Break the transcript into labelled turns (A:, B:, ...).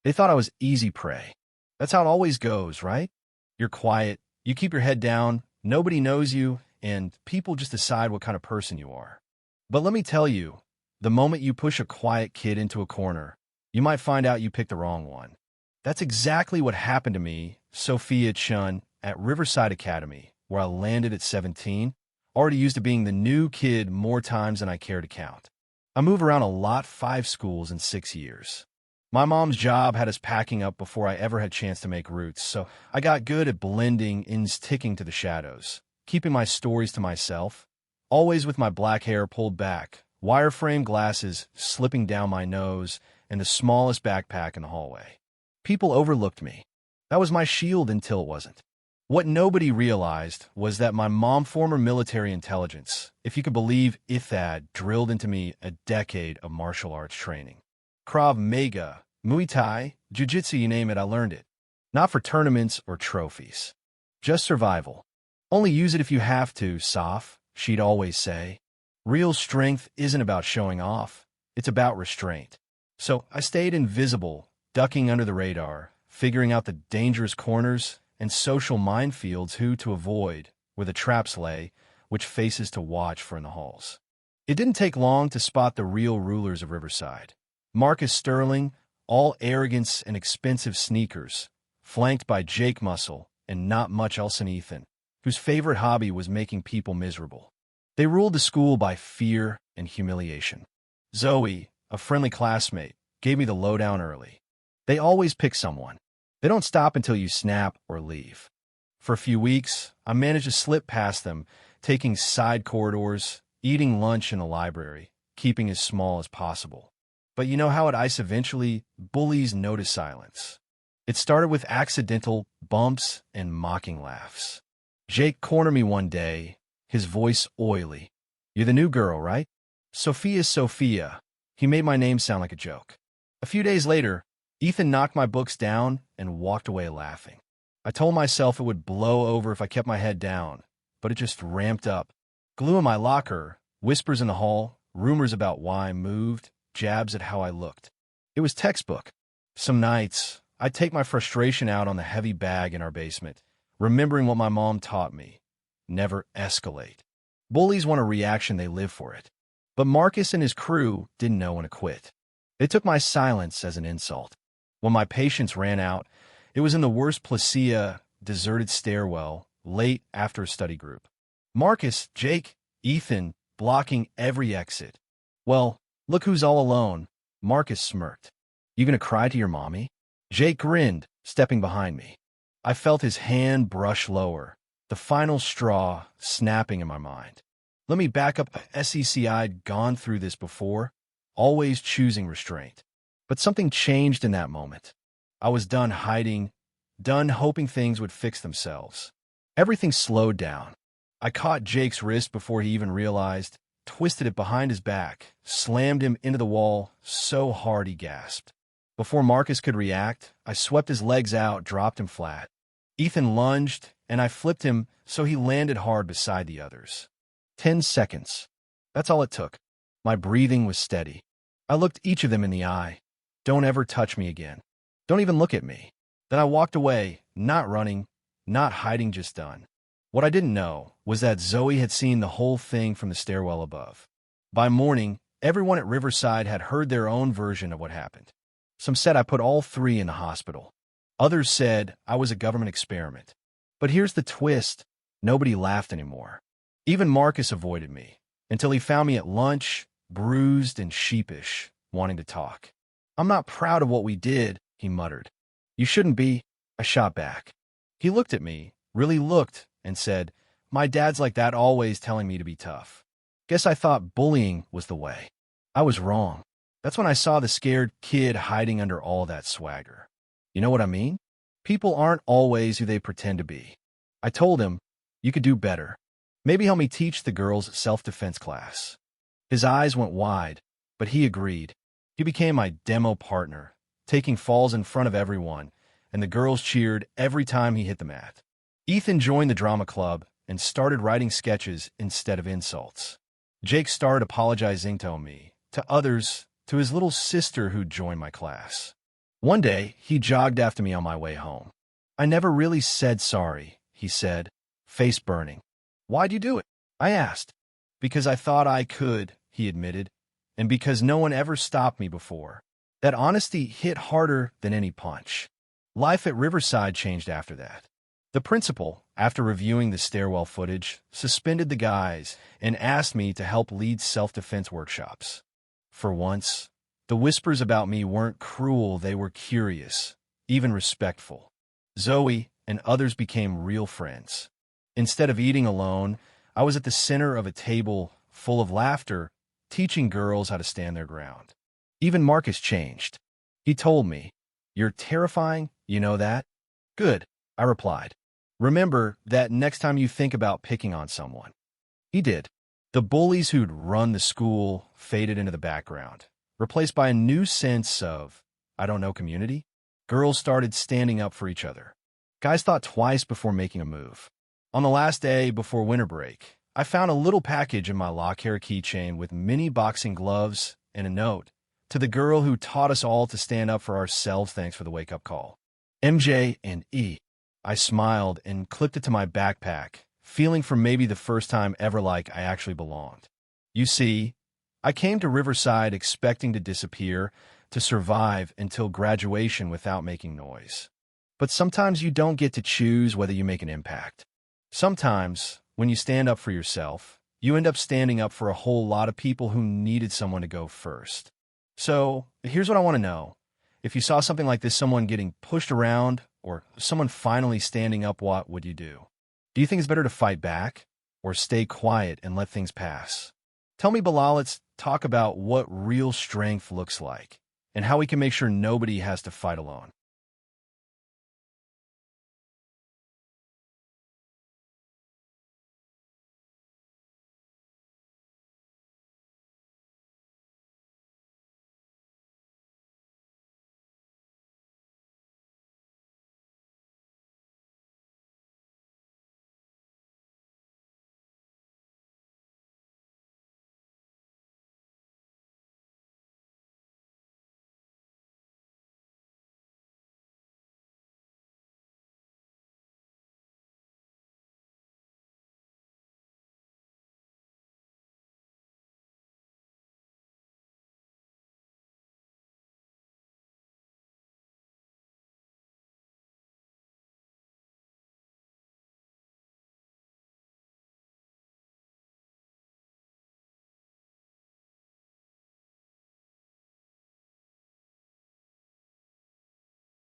A: They thought I was easy prey. That's how it always goes, right? You're quiet, you keep your head down, nobody knows you, and people just decide what kind of person you are. But let me tell you, the moment you push a quiet kid into a corner, you might find out you picked the wrong one. That's exactly what happened to me, Sophia Chun, at Riverside Academy, where I landed at 17, already used to being the new kid more times than I care to count. I moved around a lot, 5 schools in 6 years. My mom's job had us packing up before I ever had a chance to make roots, so I got good at blending in, sticking to the shadows, keeping my stories to myself, always with my black hair pulled back, wireframe glasses slipping down my nose, and the smallest backpack in the hallway. People overlooked me. That was my shield until it wasn't. What nobody realized was that my mom, former military intelligence, if you could believe IFAD, drilled into me a decade of martial arts training. Krav Maga, Muay Thai, Jiu-Jitsu, you name it, I learned it. Not for tournaments or trophies. Just survival. Only use it if you have to, Soph, she'd always say. Real strength isn't about showing off. It's about restraint. So I stayed invisible, ducking under the radar, figuring out the dangerous corners and social minefields who to avoid, where the traps lay, which faces to watch for in the halls. It didn't take long to spot the real rulers of Riverside. Marcus Sterling, all arrogance and expensive sneakers, flanked by Jake Muscle and not much else in Ethan, whose favorite hobby was making people miserable. They ruled the school by fear and humiliation. Zoe, a friendly classmate, gave me the lowdown early. They always pick someone. They don't stop until you snap or leave. For a few weeks, I managed to slip past them, taking side corridors, eating lunch in the library, keeping as small as possible. But you know how at ICE eventually, bullies notice silence. It started with accidental bumps and mocking laughs. Jake cornered me one day, his voice oily. "You're the new girl, right?" "Sophia's Sophia." He made my name sound like a joke. A few days later, Ethan knocked my books down and walked away laughing. I told myself it would blow over if I kept my head down, but it just ramped up. Glue in my locker, whispers in the hall, rumors about why I moved, jabs at how I looked. It was textbook. Some nights, I'd take my frustration out on the heavy bag in our basement, remembering what my mom taught me. Never escalate. Bullies want a reaction, they live for it. But Marcus and his crew didn't know when to quit. They took my silence as an insult. When my patience ran out, it was in the worst Placia, deserted stairwell, late after a study group. Marcus, Jake, Ethan, blocking every exit. "Well, look who's all alone." Marcus smirked. "You gonna cry to your mommy?" Jake grinned, stepping behind me. I felt his hand brush lower, the final straw snapping in my mind. Let me back up. I'd gone through this before, always choosing restraint. But something changed in that moment. I was done hiding, done hoping things would fix themselves. Everything slowed down. I caught Jake's wrist before he even realized, twisted it behind his back, slammed him into the wall so hard he gasped. Before Marcus could react, I swept his legs out, dropped him flat. Ethan lunged, and I flipped him so he landed hard beside the others. 10 seconds. That's all it took. My breathing was steady. I looked each of them in the eye. "Don't ever touch me again. Don't even look at me." Then I walked away, not running, not hiding, just done. What I didn't know was that Zoe had seen the whole thing from the stairwell above. By morning, everyone at Riverside had heard their own version of what happened. Some said I put all 3 in the hospital. Others said I was a government experiment. But here's the twist. Nobody laughed anymore. Even Marcus avoided me, until he found me at lunch, bruised and sheepish, wanting to talk. "I'm not proud of what we did," he muttered. "You shouldn't be," I shot back. He looked at me, really looked, and said, "My dad's like that, always telling me to be tough. Guess I thought bullying was the way." I was wrong. That's when I saw the scared kid hiding under all that swagger. You know what I mean? People aren't always who they pretend to be. I told him, "You could do better. Maybe help me teach the girls' self-defense class." His eyes went wide, but he agreed. He became my demo partner, taking falls in front of everyone, and the girls cheered every time he hit the mat. Ethan joined the drama club and started writing sketches instead of insults. Jake started apologizing to me, to others, to his little sister who'd joined my class. One day, he jogged after me on my way home. I never really said sorry, he said, face burning. Why'd you do it? I asked. Because I thought I could, he admitted, and because no one ever stopped me before. That honesty hit harder than any punch. Life at Riverside changed after that. The principal, after reviewing the stairwell footage, suspended the guys and asked me to help lead self-defense workshops. For once, the whispers about me weren't cruel, they were curious, even respectful. Zoe and others became real friends. Instead of eating alone, I was at the center of a table full of laughter, teaching girls how to stand their ground. Even Marcus changed. He told me, "You're terrifying, you know that?" "Good," I replied. "Remember that next time you think about picking on someone." He did. The bullies who'd run the school faded into the background, replaced by a new sense of, I don't know, community. Girls started standing up for each other. Guys thought twice before making a move. On the last day before winter break, I found a little package in my lock hair keychain with mini boxing gloves and a note. To the girl who taught us all to stand up for ourselves, thanks for the wake-up call. MJ and E. I smiled and clipped it to my backpack, feeling for maybe the first time ever like I actually belonged. You see, I came to Riverside expecting to disappear, to survive until graduation without making noise. But sometimes you don't get to choose whether you make an impact. Sometimes, when you stand up for yourself, you end up standing up for a whole lot of people who needed someone to go first. So, here's what I want to know. If you saw something like this, someone getting pushed around, or someone finally standing up, what would you do? Do you think it's better to fight back, or stay quiet and let things pass? Tell me below. Let's talk about what real strength looks like, and how we can make sure nobody has to fight alone.